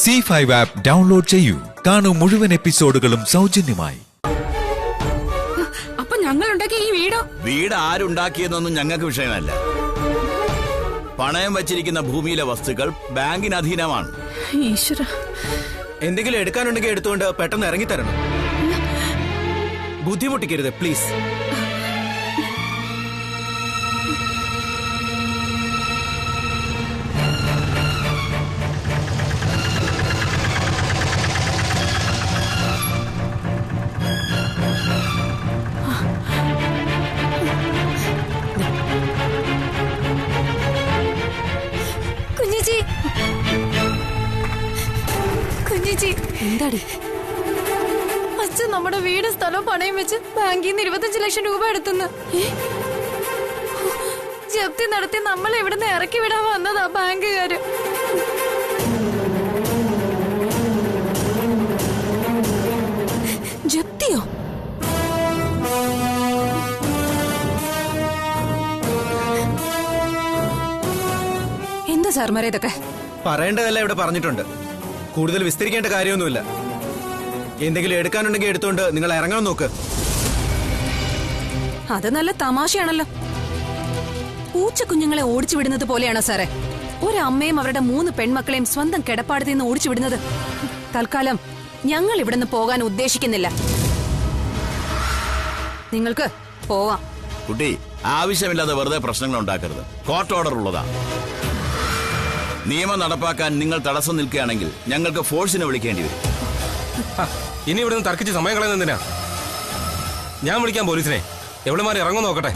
C5 app download ചെയ്യൂ. കാണൂ മുഴുവൻ എപ്പിസോഡുകളും സൗജന്യമായി. അപ്പൊ ഞങ്ങൾ ഉണ്ടാക്കിയ ഈ വീട് ആരുണ്ടാക്കിയതെന്നൊന്നും ഞങ്ങൾക്ക് വിഷയമല്ല. പണയം വച്ചിരിക്കുന്ന ഭൂമിയിലെ വസ്തുക്കൾ ബാങ്കിന് അധീനമാണ്. ഈശ്വര, എന്തെങ്കിലും എടുക്കാനുണ്ടെങ്കിൽ എടുത്തുകൊണ്ട് പെട്ടെന്ന് ഇറങ്ങിത്തരണം. ബുദ്ധിമുട്ടിക്കരുത് പ്ലീസ്. എന്താടി? അച്ഛൻ നമ്മുടെ വീട് സ്ഥലവും പണയം വെച്ച് ബാങ്കിൽ നിന്ന് 25 ലക്ഷം രൂപ എടുത്തുന്നു. ജപ്തി നടത്തി നമ്മളെ ഇവിടുന്ന് ഇറക്കി വിടാൻ വന്നതാ ബാങ്കുകാര്. ജപ്തിയോ? എന്താ സാർമാരെ ഇതൊക്കെ? പറയേണ്ടതല്ല ഇവിടെ പറഞ്ഞിട്ടുണ്ട്. കൂടുതൽ വിസ്തരിക്കേണ്ട കാര്യമൊന്നുമില്ല. എന്തെങ്കിലും എടുക്കാനുണ്ടെങ്കിൽ എടുത്തോണ്ട് നിങ്ങൾ ഇറങ്ങാൻ നോക്ക്. അത് നല്ല തമാശയാണല്ലോ. പൂച്ചക്കുഞ്ഞുങ്ങളെ ഓടിച്ചു വിടുന്നത് പോലെയാണോ സാറേ ഒരമ്മയും അവരുടെ 3 പെൺമക്കളെയും സ്വന്തം കിടപ്പാടത്തിൽ നിന്ന് ഓടിച്ചു വിടുന്നത്? തൽക്കാലം ഞങ്ങൾ ഇവിടുന്ന് പോകാൻ ഉദ്ദേശിക്കുന്നില്ല. നിങ്ങൾക്ക് പോവാം. കുട്ടി, ആവശ്യമില്ലാതെ വെറുതെ പ്രശ്നങ്ങൾ ഉണ്ടാക്കരുത്. കോർട്ട് ഓർഡർ ഉള്ളതാ. നിയമം നടപ്പാക്കാൻ നിങ്ങൾ തടസ്സം നിൽക്കുകയാണെങ്കിൽ ഞങ്ങൾക്ക് ഫോഴ്സിനെ വിളിക്കേണ്ടി വരും. ഇനി ഇവിടുന്ന് തർക്കിച്ച് സമയം കളയുന്നതിനാ? ഞാൻ വിളിക്കാം പോലീസിനെ. എവിടെ മാറി ഇറങ്ങും നോക്കട്ടെ.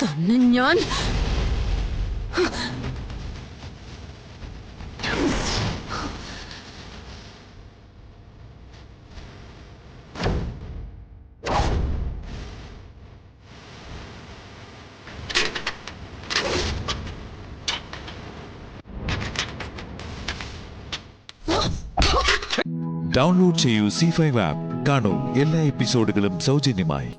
തന്നെ ഞാൻ ഡൗൺലോഡ് ചെയ്യൂ C5 ആപ്പ്. കാണൂ എല്ലാ എപ്പിസോഡുകളും സൗജന്യമായി.